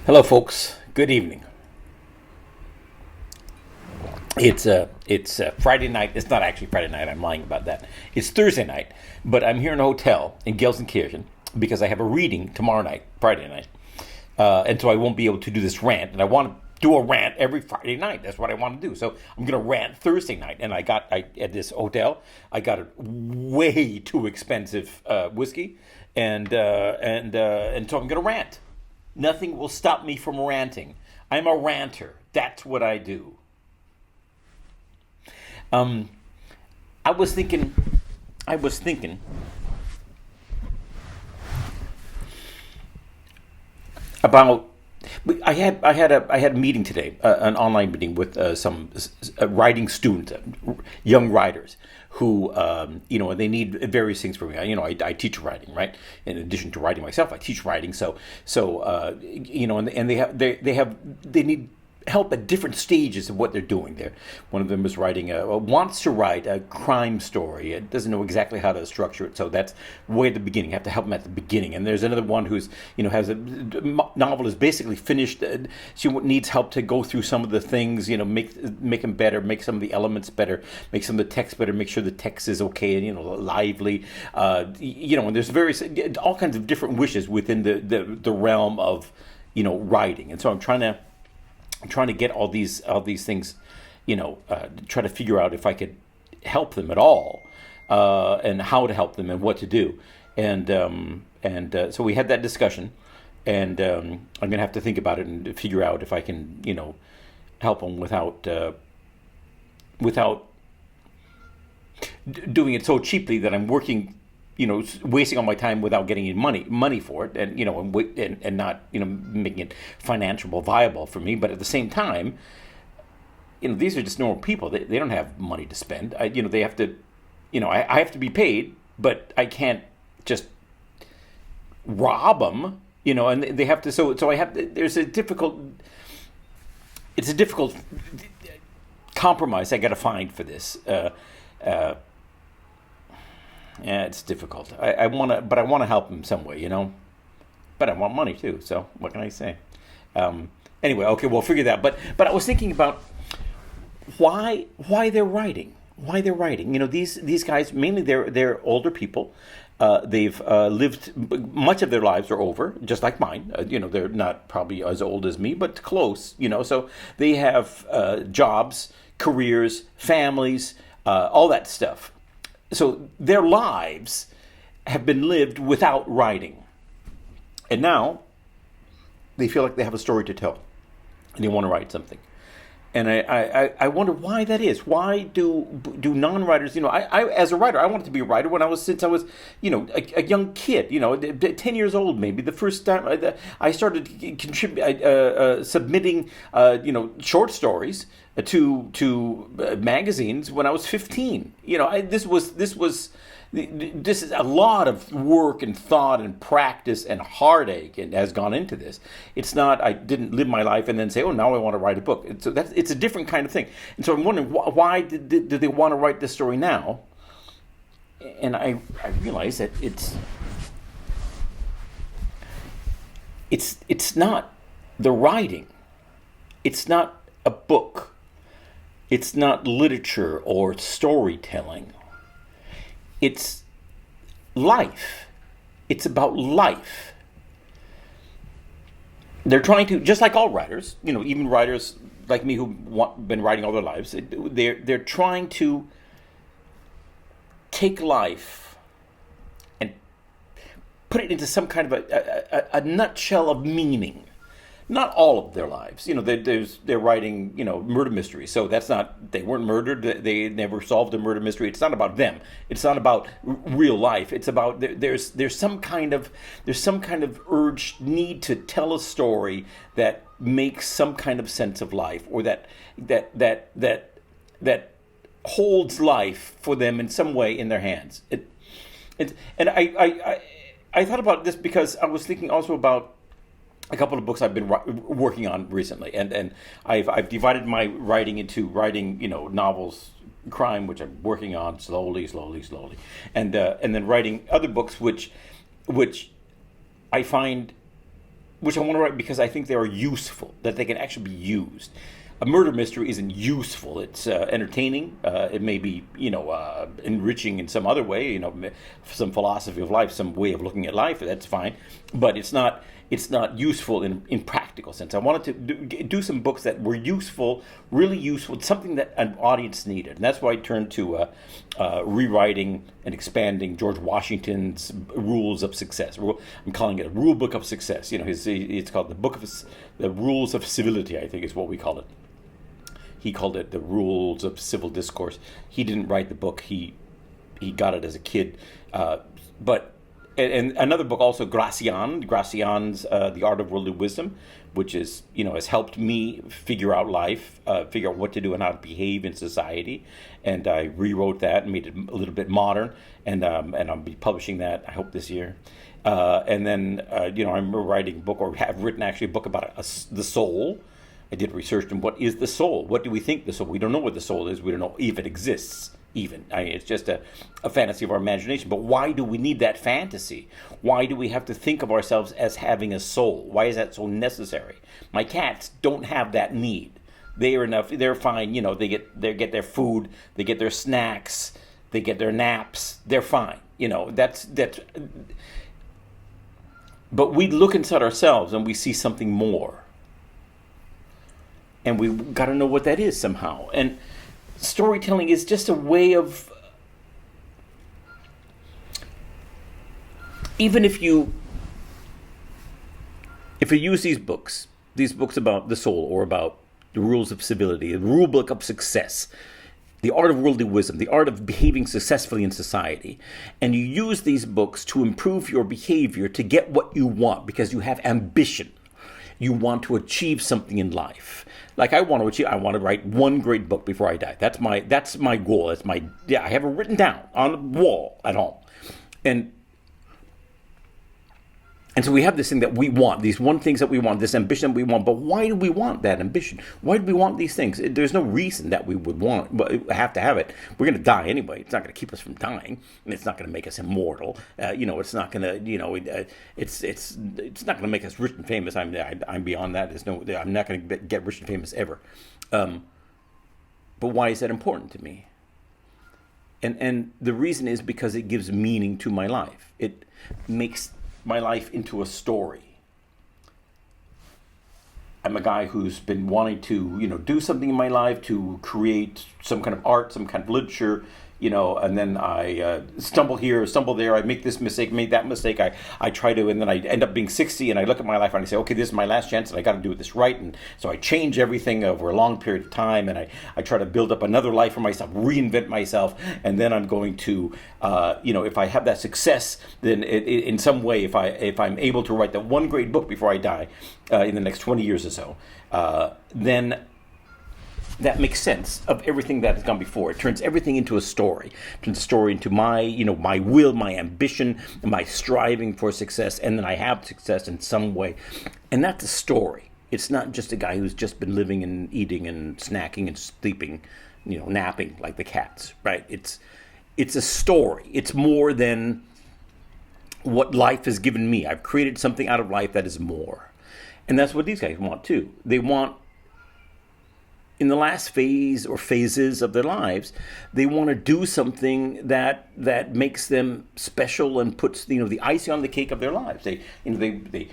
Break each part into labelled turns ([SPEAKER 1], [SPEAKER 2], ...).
[SPEAKER 1] Hello, folks. Good evening. It's Friday night. It's not actually Friday night. I'm lying about that. It's Thursday night, but I'm here in a hotel in Gelsenkirchen because I have a reading tomorrow night, Friday night, and so I won't be able to do this rant. And I want to do a rant every Friday night. That's what I want to do. So I'm gonna rant Thursday night, and I at this hotel I got a way too expensive whiskey, and so I'm gonna rant. Nothing will stop me from ranting. I'm a ranter. That's what I do. Um, I was thinking, I was thinking about. I had a meeting today, an online meeting with some writing students, young writers who they need various things from me. I teach writing, right? In addition to writing myself, I teach writing. And they need help at different stages of what they're doing there. One of them is wants to write a crime story. It doesn't know exactly how to structure it, so that's way at the beginning. You have to help them at the beginning. And there's another one who's, has a novel is basically finished. She needs help to go through some of the things, make them better, make some of the elements better, make some of the text better, make sure the text is okay and lively. And there's various all kinds of different wishes within the realm of writing. And so I'm trying to get all these things, try to figure out if I could help them at all, and how to help them and what to do, and so we had that discussion, and I'm gonna have to think about it and figure out if I can, help them without doing it so cheaply that I'm working, wasting all my time without getting any money for it, and not making it financial viable for me. But at the same time, these are just normal people. They don't have money to spend. They have to, I have to be paid, but I can't just rob them. And they have to. So I have. There's a difficult. It's a difficult compromise I got to find for this. Yeah, it's difficult. I want to, but I want to help them some way, But I want money too. So what can I say? Anyway, okay, we'll figure that. But I was thinking about why they're writing. Why they're writing? These guys mainly they're older people. They've lived much of their lives are over, just like mine. They're not probably as old as me, but close. So they have jobs, careers, families, all that stuff. So their lives have been lived without writing. And now they feel like they have a story to tell and they want to write something. And I wonder why that is. Why do non-writers, I as a writer, I wanted to be a writer since I was, a young kid, 10 years old maybe. The first time I started submitting, short stories to magazines when I was 15. This is a lot of work and thought and practice and heartache and has gone into this. It's not I didn't live my life and then say, oh, now I want to write a book. It's a different kind of thing. And so I'm wondering why did they want to write this story now? And I realize that it's not the writing. It's not a book. It's not literature or storytelling. It's life. It's about life. They're trying to, just like all writers, even writers like me who've been writing all their lives, they're trying to take life and put it into some kind of a nutshell of meaning. Not all of their lives, they're writing, murder mysteries. So that's not, they weren't murdered. They never solved a murder mystery. It's not about them. It's not about real life. It's about there's some kind of urge, need to tell a story that makes some kind of sense of life, or that holds life for them in some way in their hands. I thought about this because I was thinking also about a couple of books I've been working on recently, and I've divided my writing into writing, novels, crime, which I'm working on slowly, and then writing other books, which I find which I want to write because I think they are useful, that they can actually be used. A murder mystery isn't useful. It's entertaining. It may be, enriching in some other way, some philosophy of life, some way of looking at life. That's fine, but it's not useful in practical sense. I wanted to do some books that were useful, really useful, something that an audience needed, and that's why I turned to rewriting and expanding George Washington's Rules of Success. I'm calling it a rule book of success. It's called the Rules of Civility, I think is what we call it. He called it the Rules of Civil Discourse. He didn't write the book. He got it as a kid. And another book also, Gracian's The Art of Worldly Wisdom, which is, has helped me figure out life, figure out what to do and how to behave in society. And I rewrote that and made it a little bit modern. And I'll be publishing that, I hope, this year. And then, I'm writing a book, or have written actually a book about the soul. I did research on what is the soul. What do we think the soul? We don't know what the soul is. We don't know if it exists even. It's just a fantasy of our imagination. But why do we need that fantasy? Why do we have to think of ourselves as having a soul? Why is that so necessary? My cats don't have that need. They are enough. They're fine. They get their food. They get their snacks. They get their naps. They're fine. That's. But we look inside ourselves and we see something more. And we've got to know what that is somehow. And storytelling is just a way of, even if you use these books about the soul, or about the rules of civility, the rule book of success, the art of worldly wisdom, the art of behaving successfully in society, and you use these books to improve your behavior to get what you want because you have ambition. You want to achieve something in life. Like I want to write one great book before I die. That's my goal. I have it written down on the wall at home. And so we have this thing that we want, these one things that we want, this ambition that we want. But why do we want that ambition? Why do we want these things? There's no reason that we would want, but we have to have it. We're going to die anyway. It's not going to keep us from dying, and it's not going to make us immortal. It's not going to, it's not going to make us rich and famous. I'm beyond that. I'm not going to get rich and famous ever. But why is that important to me? And the reason is because it gives meaning to my life. It makes my life into a story. I'm a guy who's been wanting to, do something in my life, to create some kind of art, some kind of literature, and then I stumble here, stumble there, I make this mistake, make that mistake, I try to, and then I end up being 60, and I look at my life and I say, okay, this is my last chance, and I got to do this right, and so I change everything over a long period of time, and I try to build up another life for myself, reinvent myself, and then I'm going to, if I have that success, then in some way, if I'm able to write that one great book before I die, in the next 20 years or so, then that makes sense of everything that has gone before. It turns everything into a story. It turns a story into my will, my ambition, my striving for success, and then I have success in some way. And that's a story. It's not just a guy who's just been living and eating and snacking and sleeping, napping like the cats, right? It's a story. It's more than what life has given me. I've created something out of life that is more. And that's what these guys want too. They want, in the last phase or phases of their lives, they want to do something that makes them special and puts the icing on the cake of their lives. They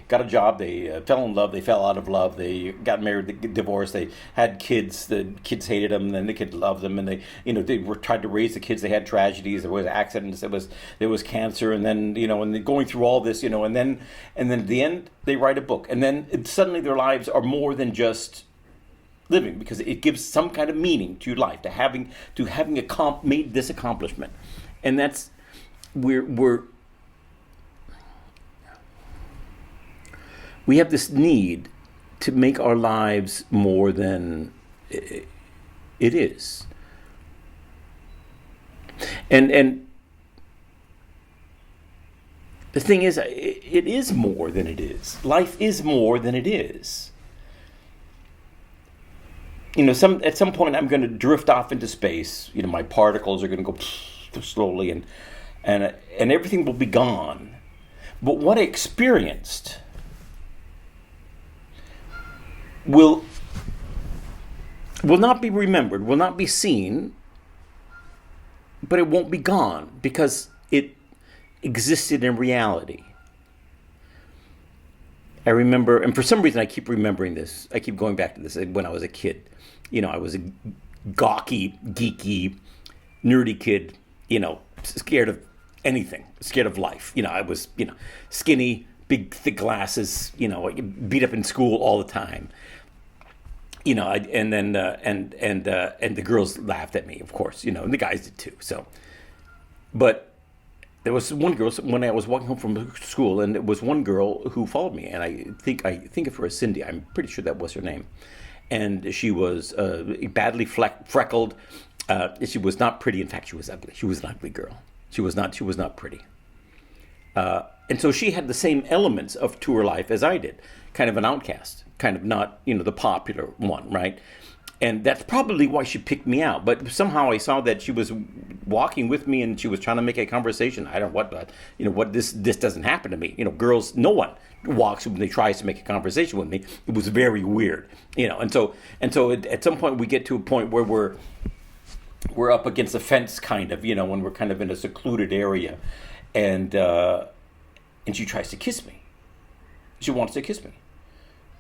[SPEAKER 1] got a job, they fell in love, they fell out of love, they got married, they divorced, they had kids, the kids hated them, and then the kids loved them, and they were tried to raise the kids. They had tragedies, there was accidents, there was cancer, and then and they're going through all this, and then at the end they write a book, and then suddenly their lives are more than just living, because it gives some kind of meaning to your life, to having made this accomplishment. And that's we have this need to make our lives more than it is. And the thing is, it is more than it is. Life is more than it is. At some point I'm going to drift off into space. My particles are going to go slowly, and everything will be gone. But what I experienced will not be remembered, will not be seen, but it won't be gone because it existed in reality. I remember, and for some reason I keep remembering this. I keep going back to this when I was a kid. I was a gawky, geeky, nerdy kid, scared of anything, scared of life. I was, skinny, big, thick glasses, beat up in school all the time. And then and the girls laughed at me, of course, and the guys did too. So, but there was one girl when I was walking home from school, and it was one girl who followed me, and I think of her as Cindy. I'm pretty sure that was her name, and she was badly freckled. She was not pretty. In fact, she was ugly. She was an ugly girl. She was not pretty. And so she had the same elements to her life as I did, kind of an outcast, kind of not, the popular one, right? And that's probably why she picked me out. But somehow I saw that she was walking with me and she was trying to make a conversation. I don't know what, but, this doesn't happen to me. Girls, no one walks when they tries to make a conversation with me. It was very weird, And so at some point we get to a point where we're up against a fence, kind of, when we're kind of in a secluded area, and she tries to kiss me. She wants to kiss me.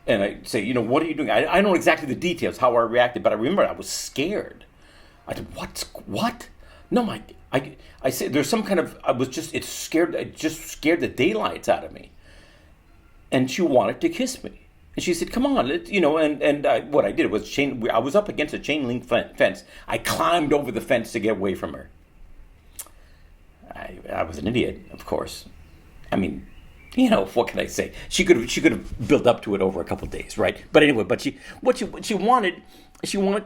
[SPEAKER 1] And I say, what are you doing? I don't know exactly the details, how I reacted, but I remember I was scared. I said, what? No, I said, there's some kind of, it just scared the daylights out of me. And she wanted to kiss me. And she said, come on, what I did was I was up against a chain link fence. I climbed over the fence to get away from her. I was an idiot, of course. I mean, what can I say? She could have built up to it over a couple of days, right? But anyway, what she wanted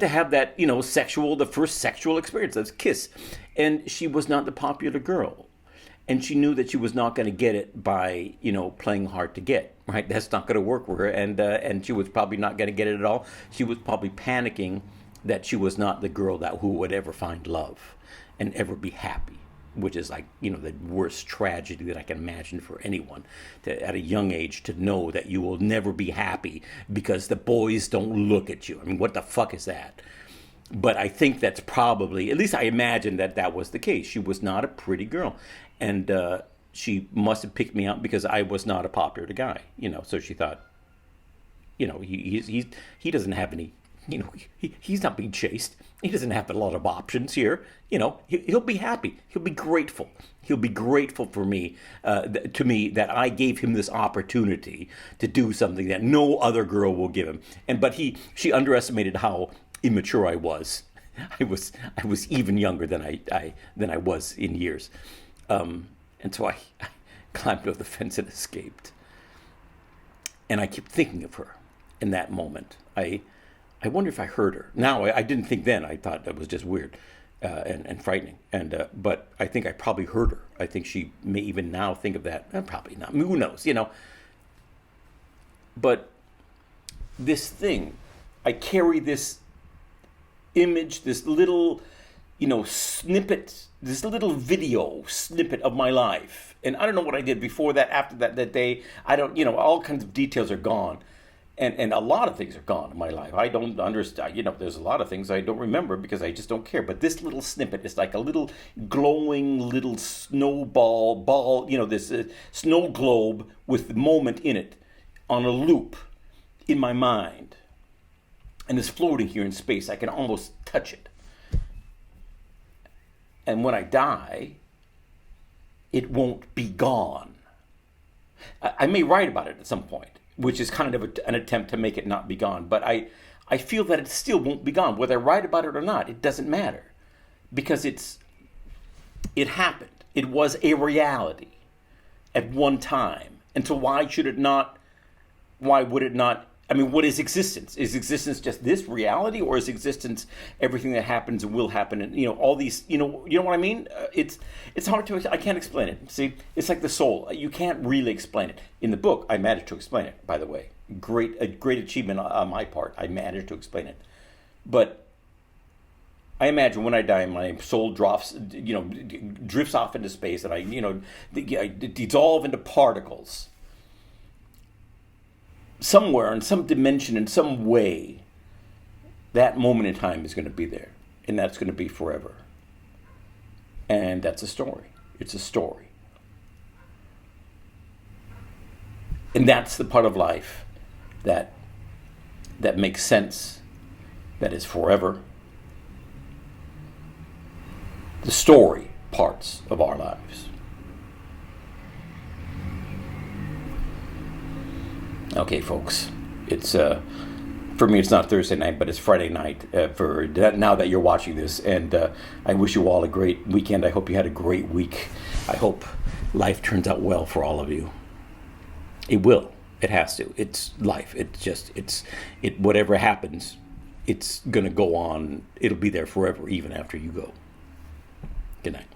[SPEAKER 1] to have that, the first sexual experience, that kiss. And she was not the popular girl. And she knew that she was not going to get it by, playing hard to get, right? That's not going to work with her. And she was probably not going to get it at all. She was probably panicking that she was not the girl who would ever find love and ever be happy, which is like, the worst tragedy that I can imagine for anyone at a young age to know that you will never be happy because the boys don't look at you. I mean, what the fuck is that? But I think that's probably, at least I imagine that was the case. She was not a pretty girl. And she must have picked me out because I was not a popular guy, So she thought, he doesn't have any, he's not being chased. He doesn't have a lot of options here. He'll be happy. He'll be grateful. He'll be grateful for me, to me, that I gave him this opportunity to do something that no other girl will give him. But she underestimated how immature I was. I was even younger than I was in years. And so I climbed over the fence and escaped. And I kept thinking of her in that moment. I wonder if I heard her. Now, I didn't think then. I thought that was just weird and frightening. But I think I probably heard her. I think she may even now think of that. Probably not. I mean, who knows, But this thing, I carry this image, this little, snippet, this little video snippet of my life. And I don't know what I did before that, after that day. I don't, all kinds of details are gone. And a lot of things are gone in my life. I don't understand, there's a lot of things I don't remember because I just don't care. But this little snippet is like a little glowing little snowball ball, this snow globe with the moment in it on a loop in my mind. And it's floating here in space. I can almost touch it. And when I die, it won't be gone. I may write about it at some point, which is kind of an attempt to make it not be gone. But I feel that it still won't be gone. Whether I write about it or not, it doesn't matter. Because it happened. It was a reality at one time. And so why would it not, what is existence? Is existence just this reality, or is existence everything that happens and will happen, and all these, you know what I mean? It's hard to, I can't explain it. See, it's like the soul. You can't really explain it. In the book, I managed to explain it. By the way, a great achievement on my part. I managed to explain it, but I imagine when I die, my soul drifts off into space, and I dissolve into particles. somewhere, in some dimension, in some way, that moment in time is going to be there. And that's going to be forever. And that's a story. It's a story. And that's the part of life that makes sense, that is forever. The story parts of our lives. Okay, folks, it's for me it's not Thursday night, but it's Friday night for now that you're watching this, and I wish you all a great weekend. I hope you had a great week. I hope life turns out well for all of you. It will. It has to. It's life. Whatever happens, it's gonna go on. It'll be there forever, even after you go. Good night.